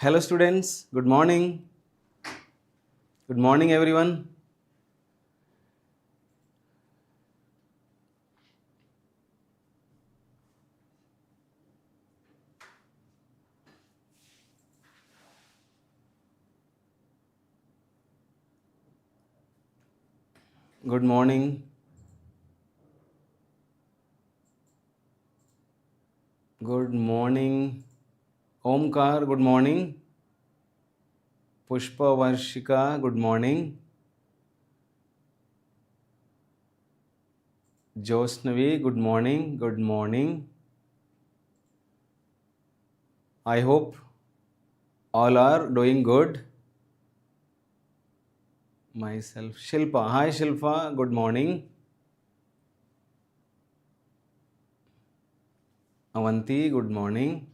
Hello students, good morning. Good morning everyone. Good morning. Good morning. Omkar, good morning. Pushpa Varshika, good morning. Josnavi, good morning. Good morning. I hope all are doing good. Myself, Shilpa. Hi Shilpa, good morning. Avanti, good morning.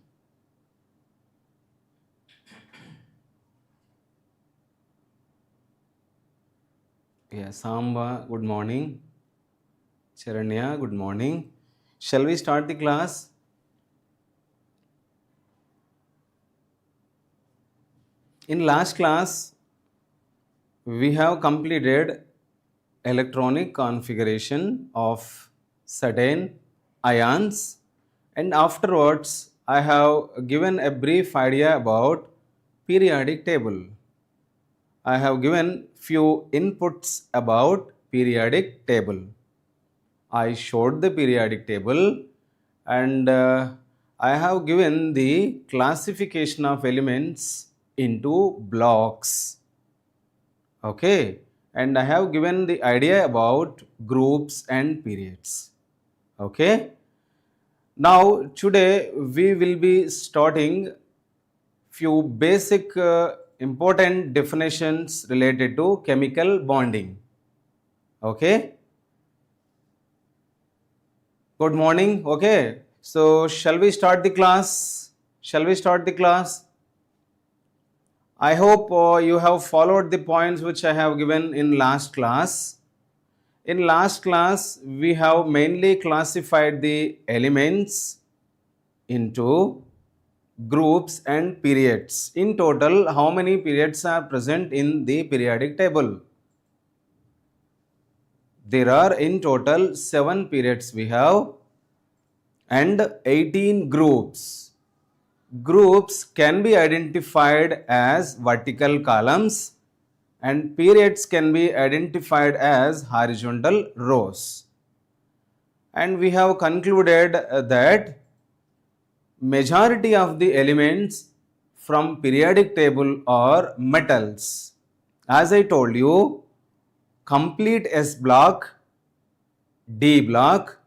Yeah, Samba, good morning. Charanya, good morning. Shall we start the class? In last class, we have completed electronic configuration of certain ions, and afterwards I have given a brief idea about periodic table. I have given few inputs about periodic table. I showed the periodic table, and I have given the classification of elements into blocks. Okay, and I have given the idea about groups and periods. Okay, now today we will be starting few basic important definitions related to chemical bonding. Okay, good morning. Okay, so shall we start the class? Shall we start the class? I hope you have followed the points which I have given in last class. In last class, we have mainly classified the elements into groups and periods. In total, how many periods are present in the periodic table? There are in total 7 periods we have and 18 groups. Groups can be identified as vertical columns and periods can be identified as horizontal rows. And we have concluded that majority of the elements from periodic table are metals. As I told you, complete S block, D block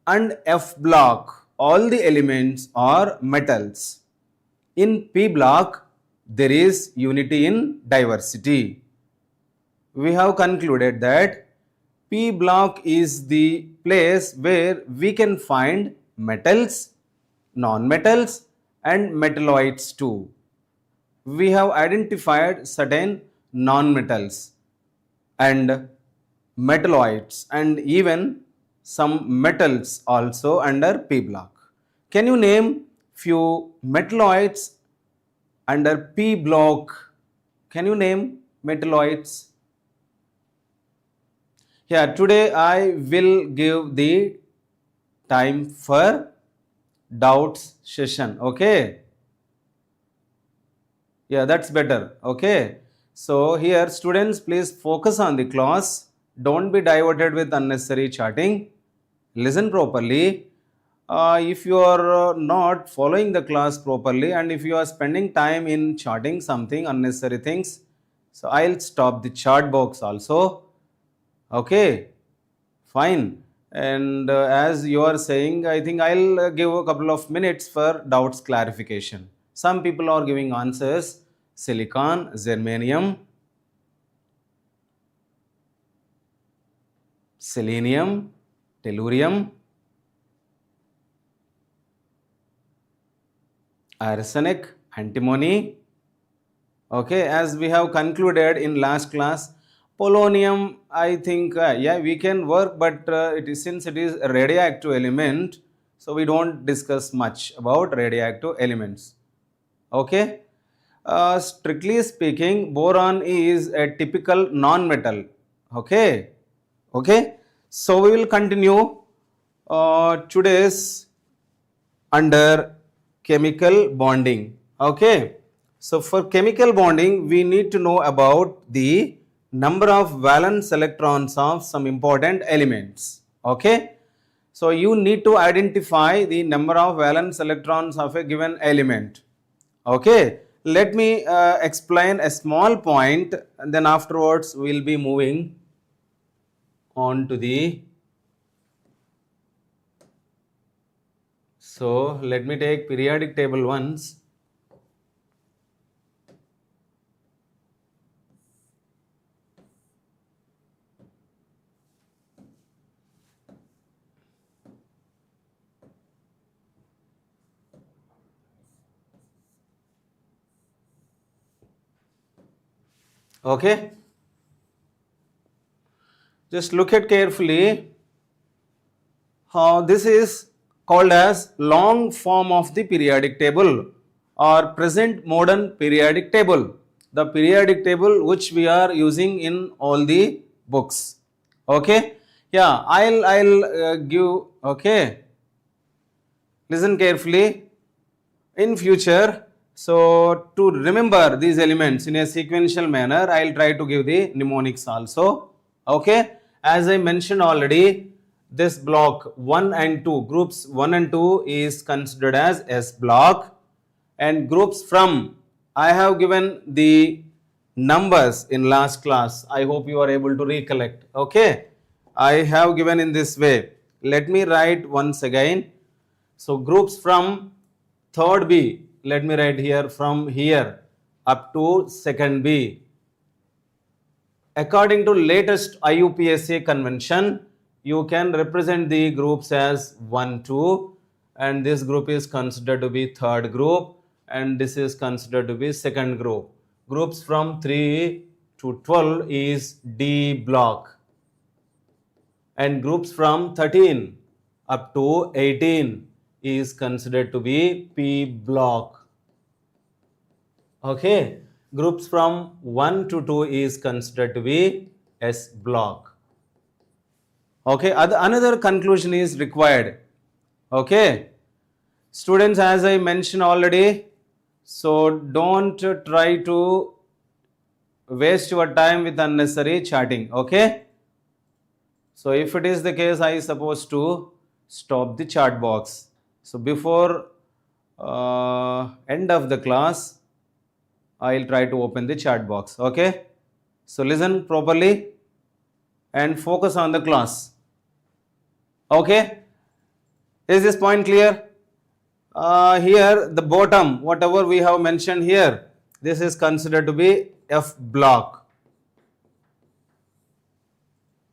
and F block, all the elements are metals. In P block, there is unity in diversity. We have concluded that P block is the place where we can find metals, non-metals and metalloids too. We have identified certain non-metals and metalloids and even some metals also under P block. Can you name few metalloids under P block? Can you name metalloids? Yeah, today I will give the time for doubts session. Okay. Yeah, that's better. Okay. So here students, please focus on the class. Don't be diverted with unnecessary chatting. Listen properly. If you are not following the class properly and if you are spending time in chatting something unnecessary things, so I'll stop the chat box also. Okay, fine. And as you are saying, I think I'll give a couple of minutes for doubts clarification. Some people are giving answers: silicon, germanium, selenium, tellurium, arsenic, antimony. Okay, as we have concluded in last class, polonium, I think, yeah, we can work, but since it is a radioactive element, so we don't discuss much about radioactive elements. Okay, Strictly speaking, boron is a typical non-metal. Okay. Okay. So we will continue today's under chemical bonding. Okay. So for chemical bonding, we need to know about the number of valence electrons of some important elements. Okay. So you need to identify the number of valence electrons of a given element. Okay. Let me explain a small point, and then afterwards we will be moving on to the. So let me take periodic table once. Okay. Just look at carefully. This is called as long form of the periodic table or present modern periodic table. The periodic table which we are using in all the books. Okay. Yeah, I'll give. Okay. Listen carefully. In future, so to remember these elements in a sequential manner, I'll try to give the mnemonics also. Okay. As I mentioned already, this block 1 and 2, groups 1 and 2 is considered as S block, and groups from, I have given the numbers in last class. I hope you are able to recollect. Okay. I have given in this way. Let me write once again. So groups from third B, let me write here, from here up to second B. According to latest IUPAC convention, you can represent the groups as 1, 2, and this group is considered to be third group, and this is considered to be second group. Groups from 3 to 12 is D block, and groups from 13 up to 18 is considered to be P block. Okay. Groups from 1 to 2 is considered to be S block. Okay. Another conclusion is required. Okay. Students, as I mentioned already, so don't try to waste your time with unnecessary chatting. Okay. So if it is the case, I suppose to stop the chat box. So before end of the class, I'll try to open the chat box. Okay. So listen properly and focus on the class. Okay. Is this point clear? Here the bottom, whatever we have mentioned here, this is considered to be F block,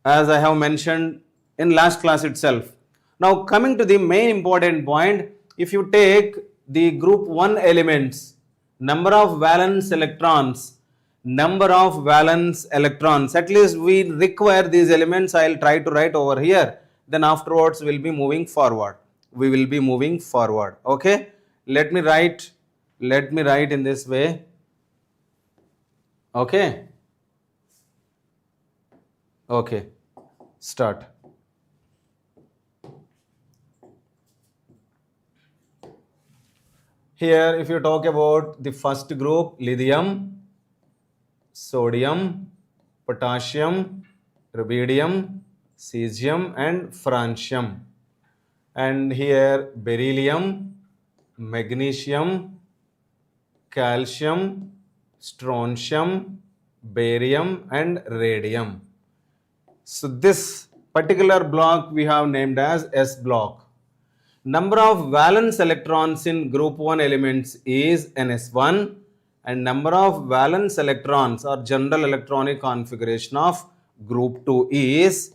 as I have mentioned in last class itself. Now coming to the main important point, if you take the group 1 elements, number of valence electrons, at least we require these elements. I'll try to write over here, then afterwards we'll be moving forward. Okay. Let me write in this way. Okay. Okay. Start. Here, if you talk about the first group, lithium, sodium, potassium, rubidium, cesium, and francium. And here, beryllium, magnesium, calcium, strontium, barium, and radium. So this particular block we have named as S block. Number of valence electrons in group 1 elements is NS1, and number of valence electrons or general electronic configuration of group 2 is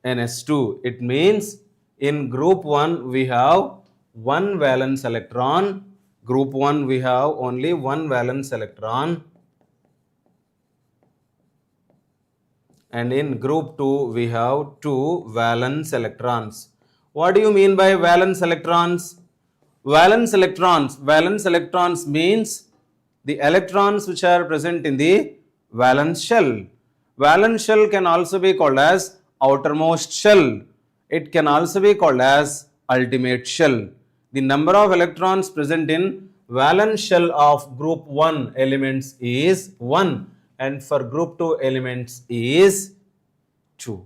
NS2. It means in group 1 we have one valence electron. Group 1 we have only one valence electron. And in group 2 we have two valence electrons. What do you mean by valence electrons? Valence electrons means the electrons which are present in the valence shell. Valence shell can also be called as outermost shell. It can also be called as ultimate shell. The number of electrons present in valence shell of group 1 elements is 1 and for group 2 elements is 2.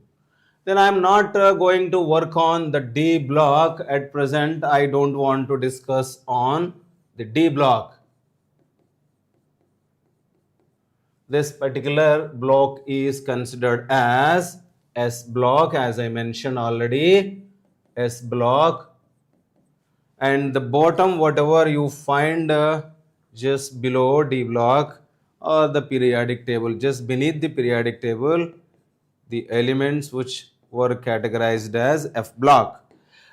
Then I am not going to work on the D block at present. I don't want to discuss on the D block. This particular block is considered as S block, as I mentioned already, S block, and the bottom whatever you find just below D block or the periodic table, just beneath the periodic table, the elements which were categorized as F block.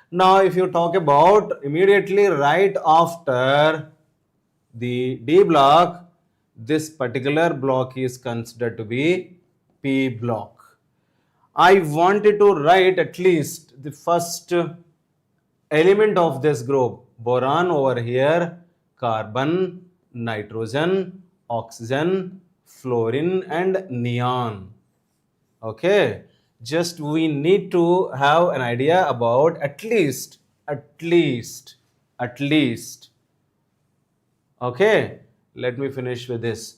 Now if you talk about immediately right after the D block, this particular block is considered to be P block. I wanted to write at least the first element of this group: boron over here, carbon, nitrogen, oxygen, fluorine and neon. Okay, just we need to have an idea about at least. Okay, let me finish with this.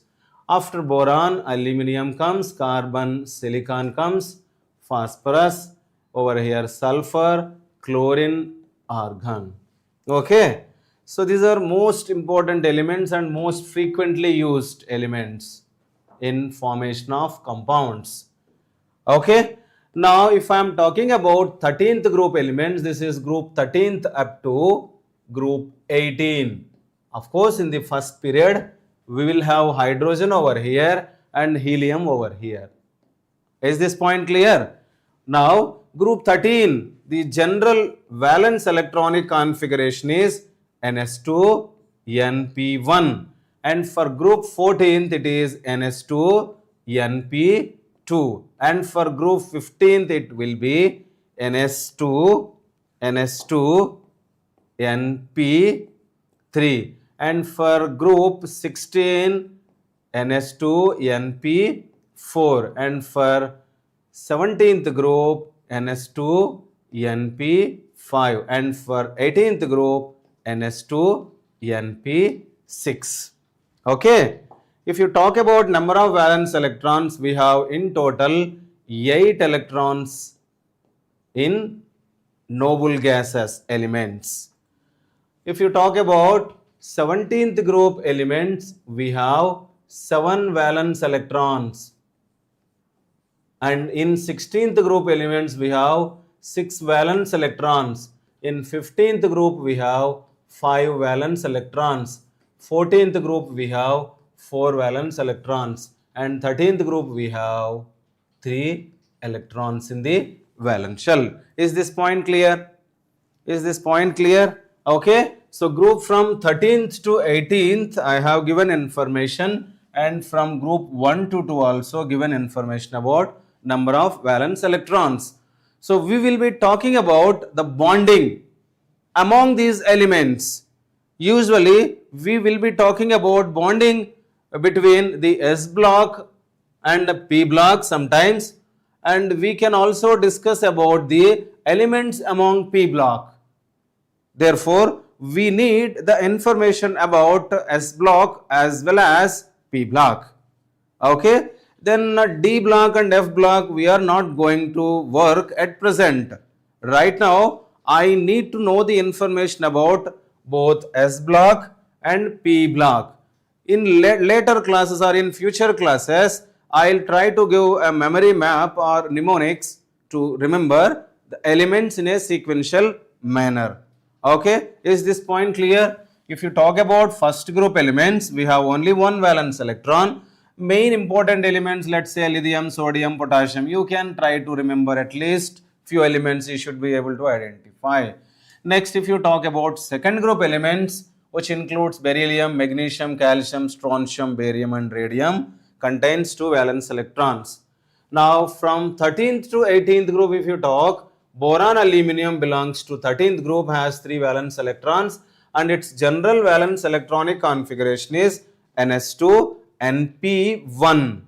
After boron, aluminum comes, carbon, silicon comes, phosphorus, over here sulfur, chlorine, argon. Okay, so these are most important elements and most frequently used elements in formation of compounds. Okay, now if I am talking about 13th group elements, this is group 13th up to group 18. Of course, in the first period, we will have hydrogen over here and helium over here. Is this point clear? Now, group 13, the general valence electronic configuration is Ns2, Np1. And for group 14th, it is Ns2, Np2. And for group 15th, it will be Ns2, Np3. And for group 16, Ns2, Np4. And for 17th group, Ns2, Np5. And for 18th group, Ns2, Np6. Okay. If you talk about number of valence electrons, we have in total 8 electrons in noble gases elements. If you talk about 17th group elements, we have 7 valence electrons. And in 16th group elements, we have 6 valence electrons. In 15th group, we have 5 valence electrons. 14th group, we have 4 valence electrons. And 13th group, we have 3 electrons in the valence shell. Is this point clear? Is this point clear? Okay. So group from 13th to 18th, I have given information, and from group 1 to 2 also given information about number of valence electrons. So we will be talking about the bonding among these elements. Usually we will be talking about bonding between the S block and P block sometimes, and we can also discuss about the elements among P block. Therefore, we need the information about S block as well as P block. Okay, then D block and F block we are not going to work at present. Right now, I need to know the information about both S block and P block. In later classes or in future classes, I will try to give a memory map or mnemonics to remember the elements in a sequential manner. Okay, is this point clear? If you talk about first group elements, we have only one valence electron. Main important elements, let's say lithium, sodium, potassium, you can try to remember at least few elements you should be able to identify. Next, if you talk about second group elements, which includes beryllium, magnesium, calcium, strontium, barium and radium, contains 2 valence electrons. Now from 13th to 18th group if you talk, boron aluminum belongs to 13th group, has 3 valence electrons, and its general valence electronic configuration is NH2 NP1,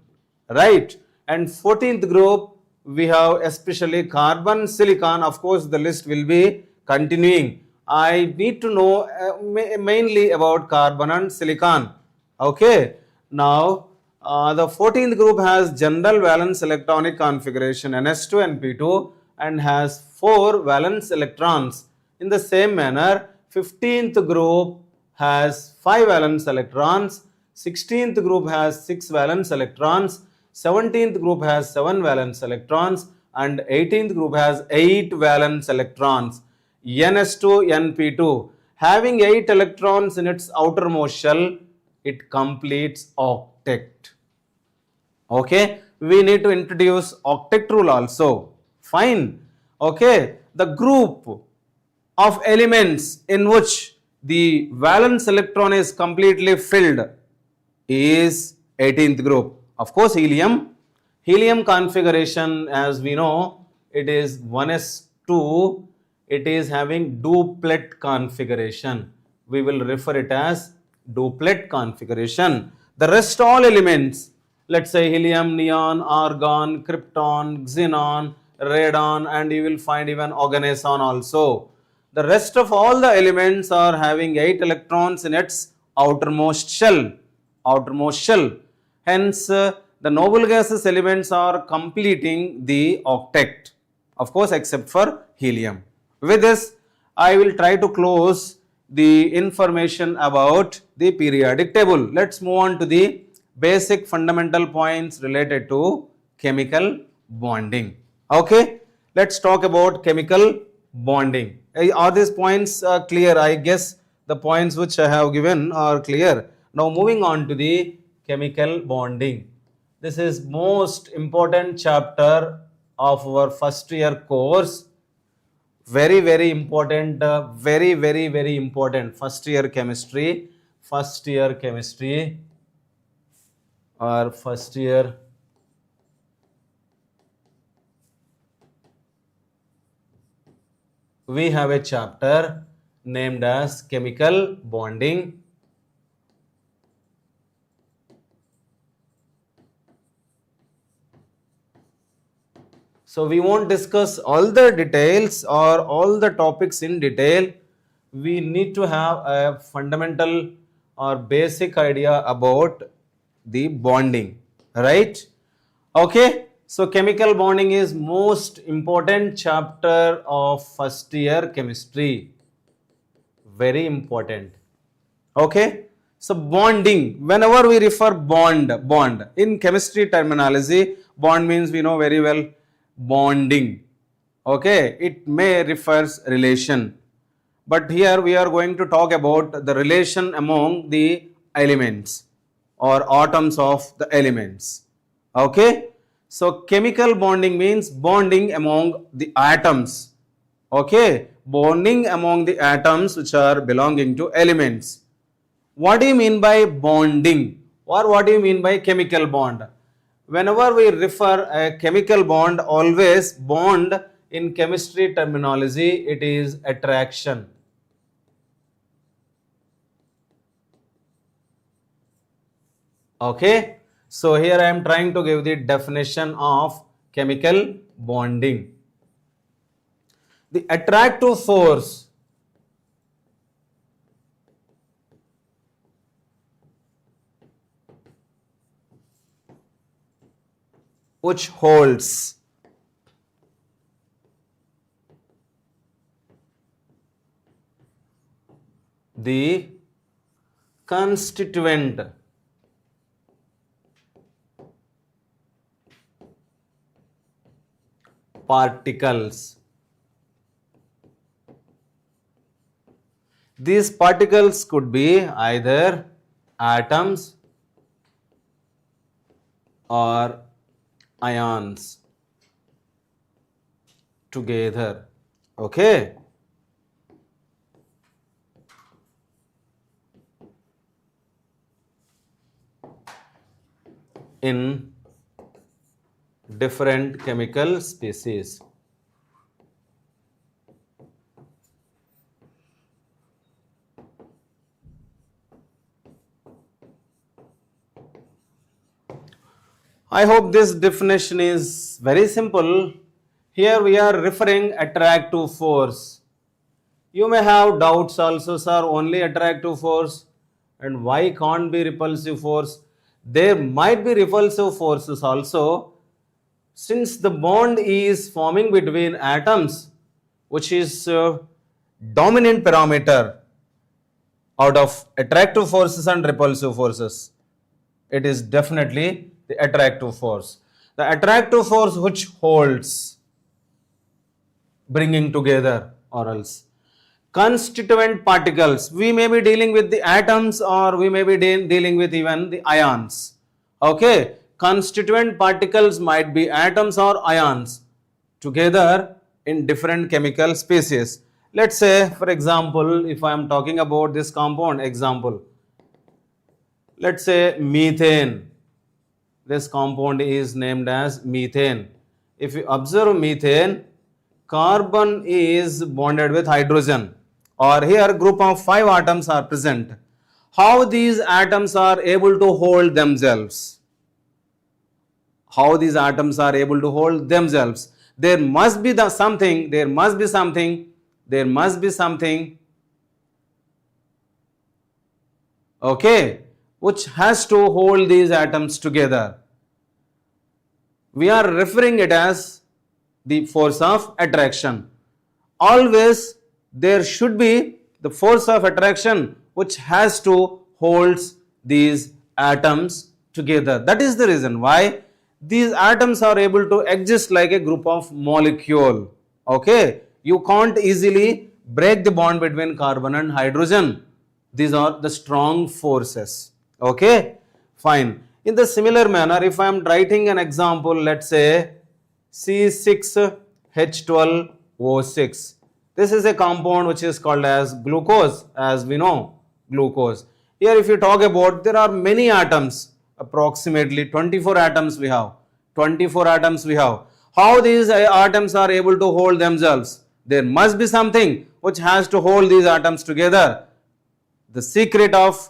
right? And 14th group we have especially carbon silicon. Of course the list will be continuing. I need to know mainly about carbon and silicon. Okay, now the 14th group has general valence electronic configuration NS2 and P2 and has 4 valence electrons. In the same manner, 15th group has 5 valence electrons, 16th group has 6 valence electrons, 17th group has 7 valence electrons, and 18th group has 8 valence electrons. NS2 NP2 having 8 electrons in its outermost shell, it completes octet. Okay, we need to introduce octet rule also. Fine. Okay, the group of elements in which the valence electron is completely filled is 18th group. Of course, helium. Helium configuration, as we know, it is 1s2. It is having duplet configuration. We will refer it as duplet configuration. The rest all elements, let's say helium, neon, argon, krypton, xenon, radon, and you will find even oganesson also. The rest of all the elements are having 8 electrons in its outermost shell. Hence, the noble gases elements are completing the octet. Of course, except for helium. With this, I will try to close the information about the periodic table. Let's move on to the basic fundamental points related to chemical bonding. Okay, let's talk about chemical bonding. Are these points clear? I guess the points which I have given are clear. Now moving on to the chemical bonding. This is most important chapter of our first year course. Very important, very important. First year chemistry or first year we have a chapter named as chemical bonding. So we won't discuss all the details or all the topics in detail. We need to have a fundamental or basic idea about the bonding, right? Okay, so chemical bonding is most important chapter of first year chemistry. Very important. Okay, so bonding, whenever we refer bond in chemistry terminology, bond means we know very well bonding. Okay, it may refers relation, but here we are going to talk about the relation among the elements or atoms of the elements. Okay, so chemical bonding means bonding among the atoms. Okay, bonding among the atoms which are belonging to elements. What do you mean by bonding, or what do you mean by chemical bond? Whenever we refer a chemical bond, always bond in chemistry terminology, it is attraction. Okay, so here I am trying to give the definition of chemical bonding. The attractive force which holds the constituent particles. These particles could be either atoms or ions together. Okay. In different chemical species. I hope this definition is very simple. Here we are referring attractive force. You may have doubts also, sir, only attractive force and why can't be repulsive force? There might be repulsive forces also, since the bond is forming between atoms, which is dominant parameter out of attractive forces and repulsive forces. It is definitely the attractive force. The attractive force which holds, bringing together, or else constituent particles. We may be dealing with the atoms or we may be dealing with even the ions. Okay, constituent particles might be atoms or ions together in different chemical species. Let's say, for example, if I am talking about this compound, example, let's say methane. This compound is named as methane. If you observe methane, carbon is bonded with hydrogen, or here group of 5 atoms are present. How these atoms are able to hold themselves? How these atoms are able to hold themselves? There must be something, okay, which has to hold these atoms together. We are referring it as the force of attraction. Always there should be the force of attraction which has to hold these atoms together. That is the reason why these atoms are able to exist like a group of molecule. Okay, you can't easily break the bond between carbon and hydrogen. These are the strong forces. Okay, fine. In the similar manner, if I am writing an example, let's say C6H12O6. This is a compound which is called as glucose, as we know, glucose. Here if you talk about, there are many atoms, approximately 24 atoms we have. 24 atoms we have. How these atoms are able to hold themselves? There must be something which has to hold these atoms together. The secret of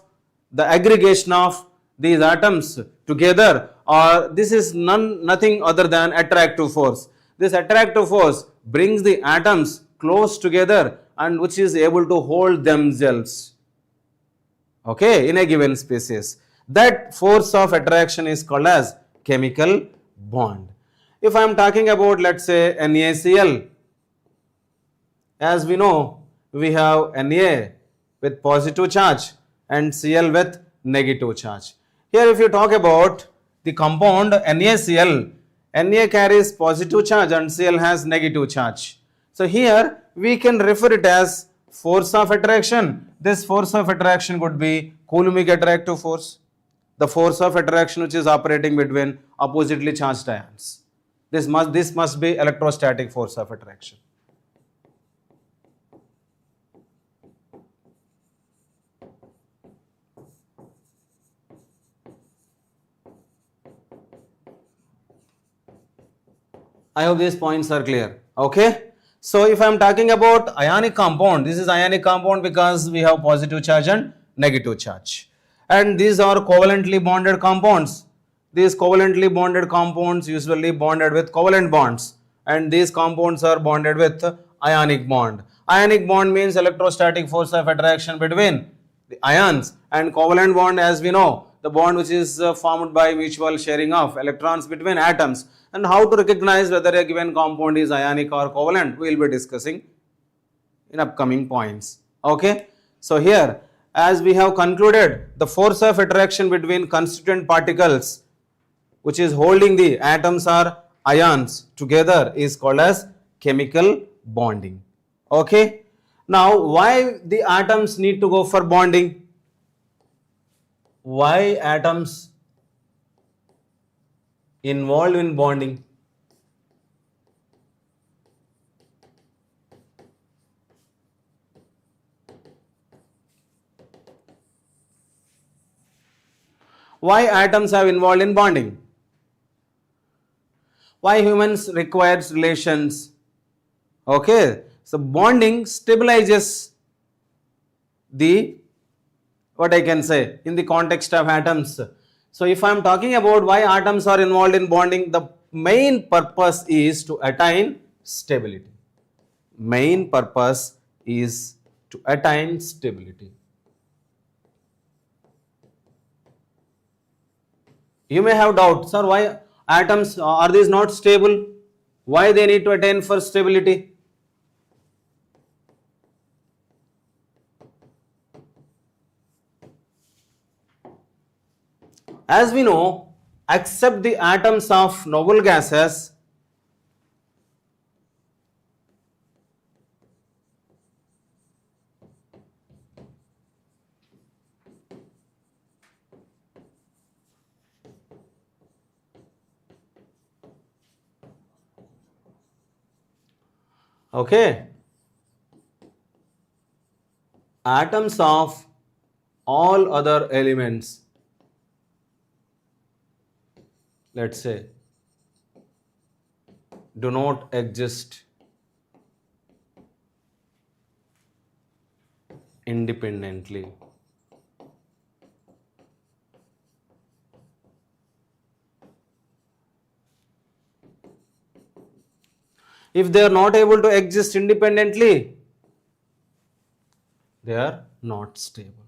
the aggregation of these atoms together, or this is nothing other than attractive force. This attractive force brings the atoms close together and which is able to hold themselves, okay, in a given species. That force of attraction is called as chemical bond. If I am talking about, let's say, NaCl, as we know, we have Na with positive charge and Cl with negative charge. Here if you talk about the compound NaCl, Na carries positive charge and Cl has negative charge. So here we can refer it as force of attraction. This force of attraction could be Coulombic attractive force, the force of attraction which is operating between oppositely charged ions. This must be electrostatic force of attraction. I hope these points are clear. Okay. So if I am talking about ionic compound, this is ionic compound because we have positive charge and negative charge. And these are covalently bonded compounds. These covalently bonded compounds usually bonded with covalent bonds. And these compounds are bonded with ionic bond. Ionic bond means electrostatic force of attraction between the ions, and covalent bond, as we know, the bond which is formed by mutual sharing of electrons between atoms. And how to recognize whether a given compound is ionic or covalent, we will be discussing in upcoming points. Okay. So here, as we have concluded, the force of attraction between constituent particles which is holding the atoms or ions together is called as chemical bonding. Okay. Now, why the atoms need to go for bonding? Why atoms involved in bonding? Why atoms have involved in bonding? Why humans requires relations? Okay, so bonding stabilizes the, what I can say, in the context of atoms, So if I am talking about why atoms are involved in bonding, the main purpose is to attain stability. Main purpose is to attain stability. You may have doubt, sir, why atoms are these not stable? Why they need to attain for stability? As we know, except the atoms of noble gases, okay, atoms of all other elements, let's say, do not exist independently. If they are not able to exist independently, they are not stable.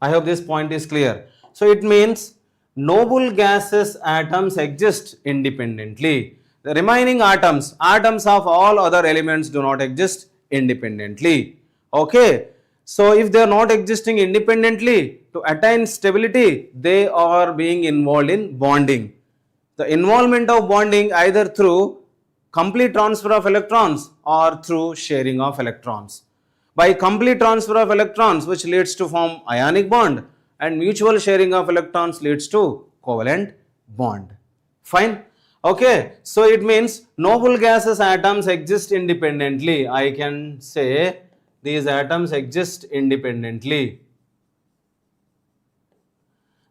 I hope this point is clear. So it means noble gases atoms exist independently. The remaining atoms, atoms of all other elements do not exist independently. Okay. So if they are not existing independently, to attain stability, they are being involved in bonding. The involvement of bonding either through complete transfer of electrons or through sharing of electrons. By complete transfer of electrons, which leads to form ionic bond, and mutual sharing of electrons leads to covalent bond. Fine. Okay. So it means noble gases atoms exist independently. I can say these atoms exist independently.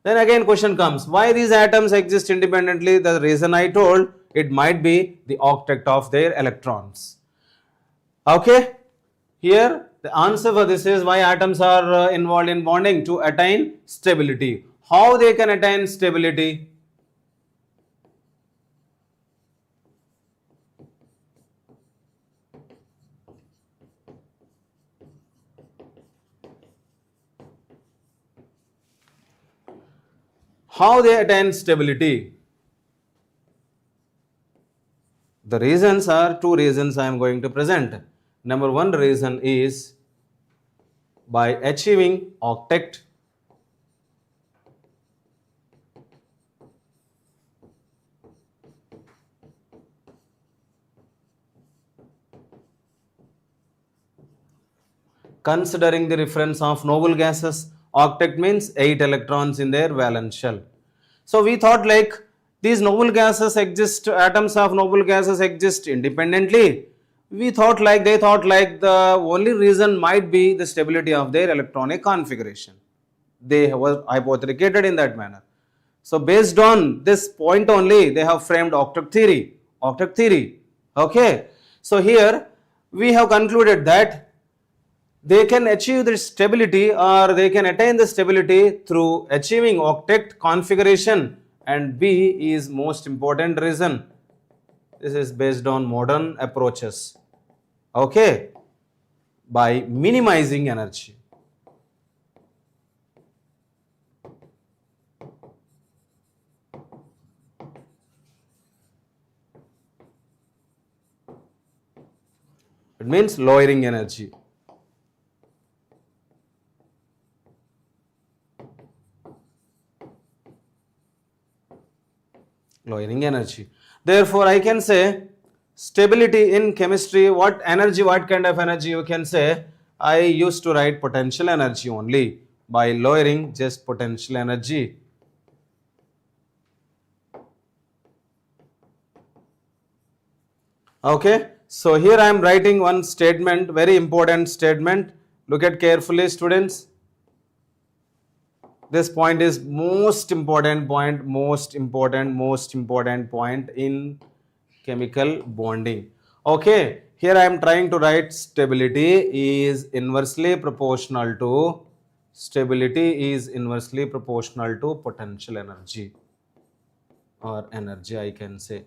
Then again question comes, why these atoms exist independently? The reason I told, it might be the octet of their electrons. Okay, here the answer for this is why atoms are involved in bonding, to attain stability. How they can attain stability? How they attain stability? The reasons are two reasons I am going to present. Number one reason is by achieving octet. Considering the reference of noble gases, octet means 8 electrons in their valence shell. So we thought like these noble gases exist, atoms of noble gases exist independently. We thought like, they thought like the only reason might be the stability of their electronic configuration. They were hypotheticated in that manner. So based on this point only, they have framed octet theory. Octet theory. Okay. So here we have concluded that they can achieve the stability, or they can attain the stability through achieving octet configuration, and B is most important reason. This is based on modern approaches. Okay, by minimizing energy. It means lowering energy. Lowering energy. Therefore, I can say stability in chemistry, what energy, what kind of energy you can say? I used to write potential energy only, by lowering just potential energy. Okay, so here I am writing one statement, very important statement. Look at carefully, students. This point is most important point, most important point in chemical bonding. Okay, here I am trying to write stability is inversely proportional to Stability is inversely proportional to potential energy, or energy I can say.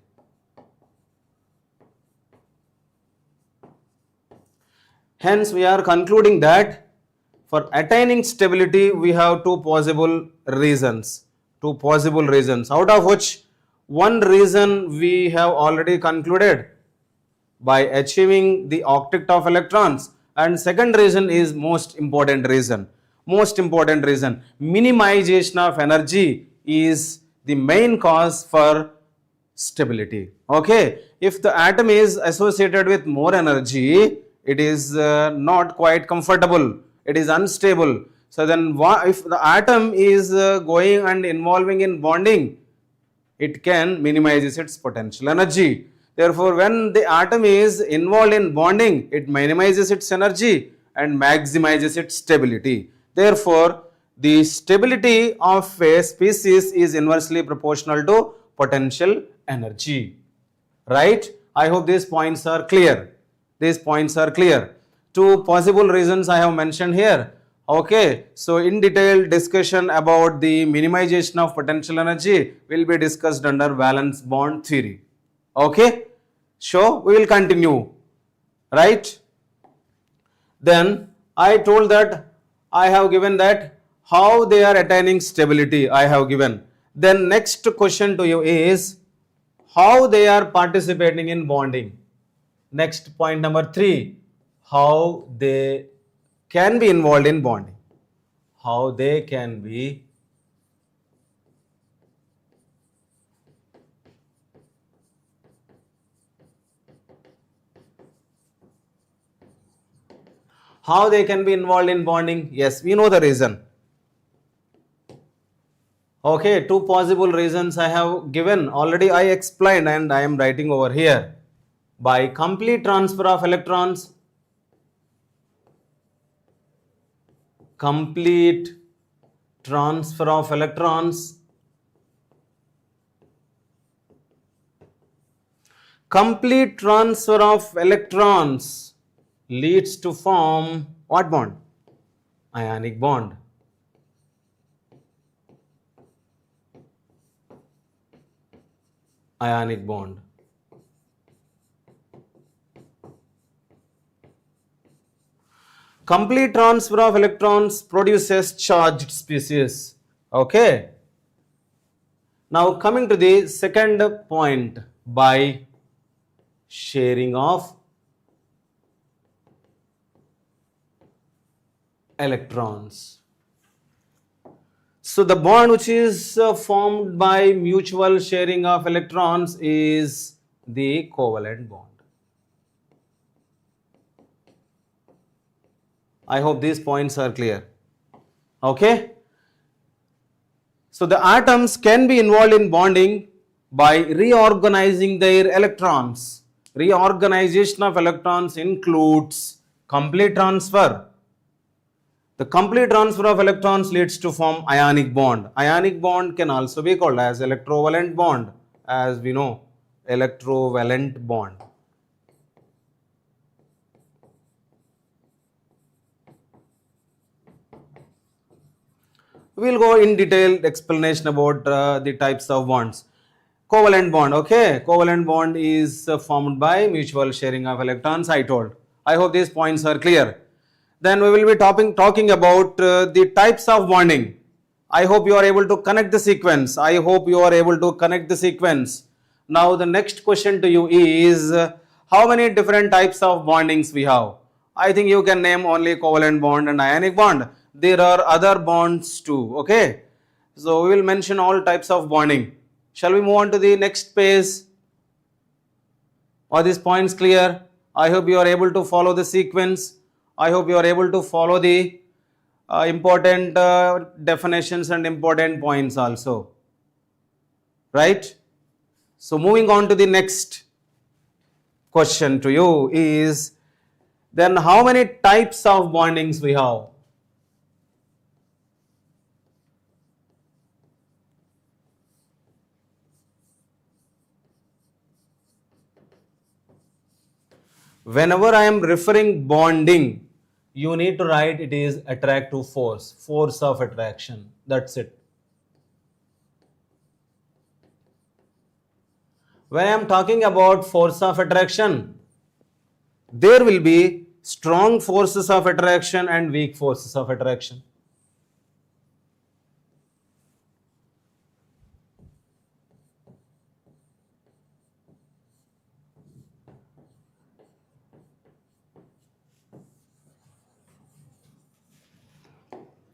Hence, we are concluding that for attaining stability, we have two possible reasons. Two possible reasons, out of which one reason we have already concluded by achieving the octet of electrons, and second reason is most important reason. Most important reason, minimization of energy is the main cause for stability. Okay, if the atom is associated with more energy, it is not quite comfortable, it is unstable. So then if the atom is going and involving in bonding, it can minimize its potential energy. Therefore, when the atom is involved in bonding, it minimizes its energy and maximizes its stability. Therefore, the stability of a species is inversely proportional to potential energy. Right? I hope these points are clear. These points are clear. Two possible reasons I have mentioned here. Okay, so in detail discussion about the minimization of potential energy will be discussed under valence bond theory. Okay, so we will continue, right? Then I told that I have given that how they are attaining stability I have given. Then next question to you is how they are participating in bonding. Next point number 3, how they can be involved in bonding. How they can be involved in bonding. Yes, we know the reason. Okay, two possible reasons I have given. Already I explained and I am writing over here. By complete transfer of electrons, complete transfer of electrons, complete transfer of electrons leads to form what bond? Ionic bond. Ionic bond. Complete transfer of electrons produces charged species. Okay. Now coming to the second point, by sharing of electrons. So the bond which is formed by mutual sharing of electrons is the covalent bond. I hope these points are clear. Okay. So the atoms can be involved in bonding by reorganizing their electrons. Reorganization of electrons includes complete transfer. The complete transfer of electrons leads to form ionic bond. Ionic bond can also be called as electrovalent bond, as we know, electrovalent bond. We will go in detailed explanation about the types of bonds. Covalent bond, okay. Covalent bond is formed by mutual sharing of electrons, I told. I hope these points are clear. Then we will be talking about the types of bonding. I hope you are able to connect the sequence. I hope you are able to connect the sequence. Now the next question to you is how many different types of bondings we have? I think you can name only covalent bond and ionic bond. There are other bonds too, okay. So we will mention all types of bonding. Shall we move on to the next page? Are these points clear? I hope you are able to follow the sequence. I hope you are able to follow the important definitions and important points also. Right? So moving on to the next question to you is, then how many types of bondings we have? Whenever I am referring bonding, You need to write it is attractive force, force of attraction. That's it. When I am talking about force of attraction, there will be strong forces of attraction and weak forces of attraction.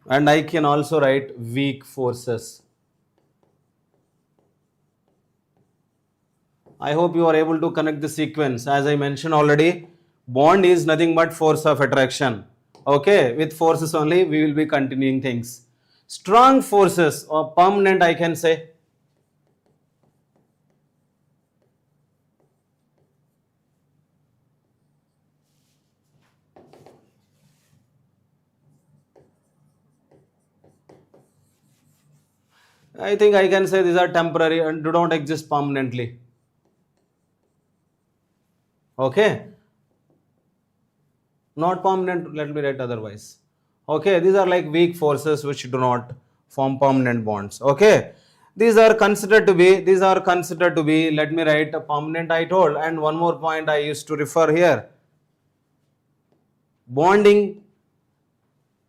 And I can also write weak forces. I hope you are able to connect the sequence. As I mentioned already, bond is nothing but force of attraction. Okay, with forces only we will be continuing things. Strong forces or permanent, I can say. I think I can say these are temporary and do not exist permanently. Okay, not permanent, let me write otherwise. Okay, these are like weak forces which do not form permanent bonds. Okay, these are considered to be, let me write a permanent I told. And one more point I used to refer here, bonding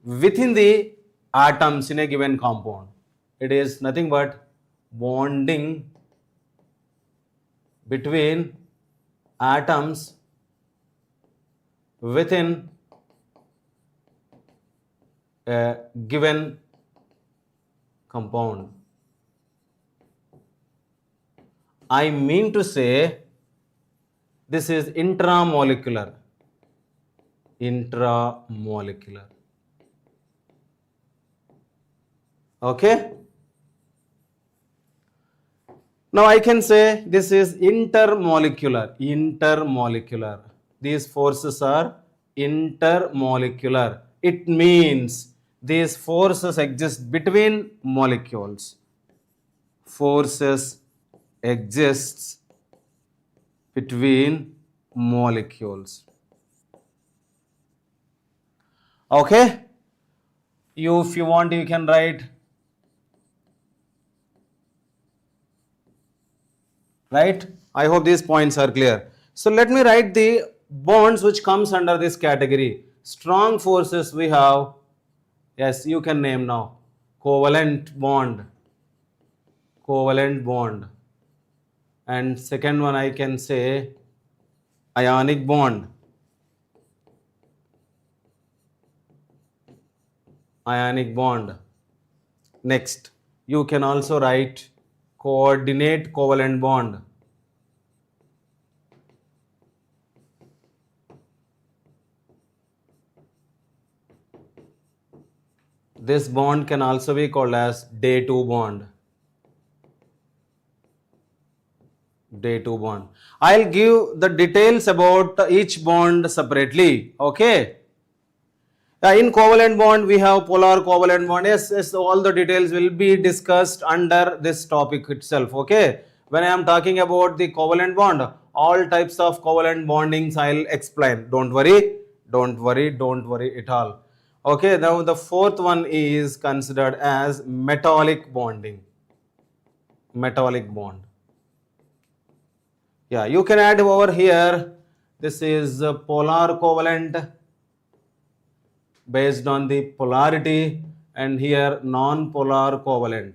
within the atoms in a given compound. It is nothing but bonding between atoms within a given compound. I mean to say this is intramolecular. Intramolecular. Okay. Now I can say this is intermolecular. Intermolecular. These forces are intermolecular. It means these forces exist between molecules. Forces exists between molecules. Okay. If you want, you can write. Right? I hope these points are clear. So let me write the bonds which comes under this category. Strong forces we have, yes, you can name now, covalent bond. Covalent bond. And second one I can say ionic bond. Ionic bond. Next, you can also write coordinate covalent bond. This bond can also be called as day 2 bond. Day 2 bond. I'll give the details about each bond separately. Okay. In covalent bond, we have polar covalent bond. Yes, all the details will be discussed under this topic itself. Okay. When I am talking about the covalent bond, all types of covalent bondings I'll explain. Don't worry at all. Okay. Now the fourth one is considered as metallic bonding. Metallic bond. Yeah, you can add over here. This is polar covalent based on the polarity, and here non-polar covalent.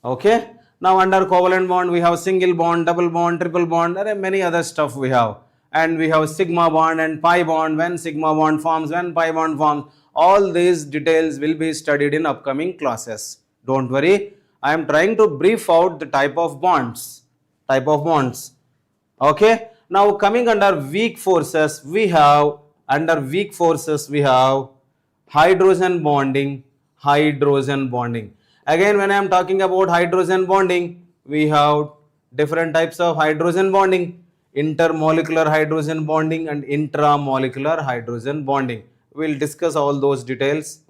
Okay. Now under covalent bond we have single bond, double bond, triple bond. There are many other stuff we have. And we have sigma bond and pi bond, when sigma bond forms, when pi bond forms. All these details will be studied in upcoming classes. Don't worry. I am trying to brief out the type of bonds. Okay. Now coming under weak forces, we have hydrogen bonding. Again, when I am talking about hydrogen bonding, we have different types of hydrogen bonding: intermolecular hydrogen bonding and intramolecular hydrogen bonding. We will discuss all those details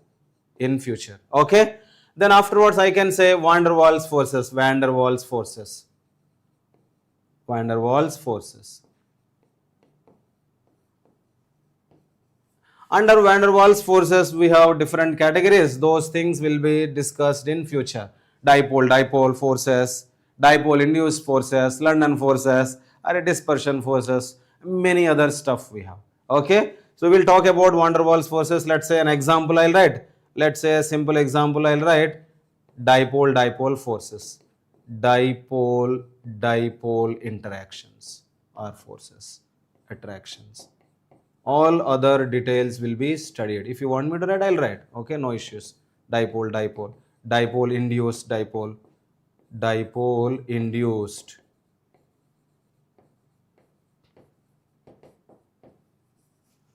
in future. Okay. Then afterwards I can say van der Waals forces. Van der Waals forces. Under Van der Waals forces, we have different categories. Those things will be discussed in future. Dipole forces, dipole-induced forces, London forces, or dispersion forces, many other stuff we have. Okay, so we'll talk about Van der Waals forces. Let's say an example I'll write. Let's say a simple example I'll write. Dipole forces. Dipole interactions or forces, attractions. All other details will be studied. If you want me to write, I'll write. Okay, no issues. Dipole induced dipole, induced,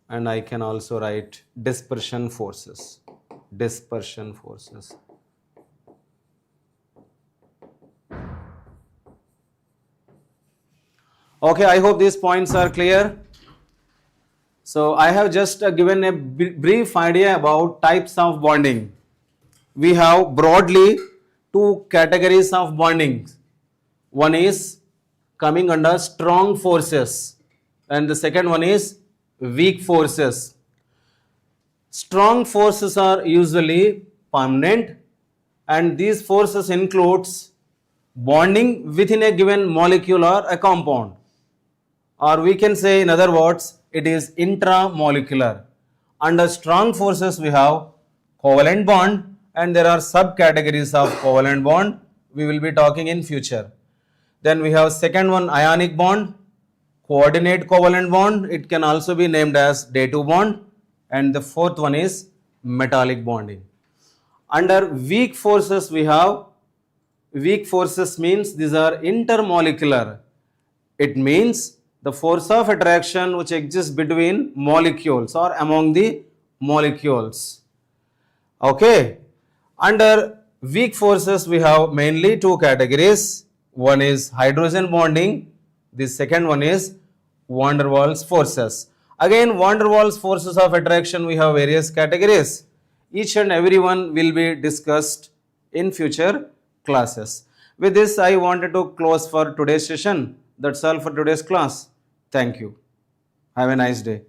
and I can also write dispersion forces. Okay, I hope these points are clear. So I have just given a brief idea about types of bonding. We have broadly two categories of bonding. One is coming under strong forces and the second one is weak forces. Strong forces are usually permanent and these forces includes bonding within a given molecule or a compound, or we can say in other words it is intramolecular. Under strong forces we have covalent bond and there are subcategories of covalent bond we will be talking in future. Then we have second one ionic bond, coordinate covalent bond, it can also be named as day-2 bond, and the fourth one is metallic bonding. Under weak forces we have, weak forces means these are intermolecular. It means the force of attraction which exists between molecules or among the molecules. Okay. Under weak forces we have mainly two categories. One is hydrogen bonding. The second one is Van der Waals forces. Again, Van der Waals forces of attraction we have various categories. Each and every one will be discussed in future classes. With this, I wanted to close for today's session. That's all for today's class. Thank you. Have a nice day.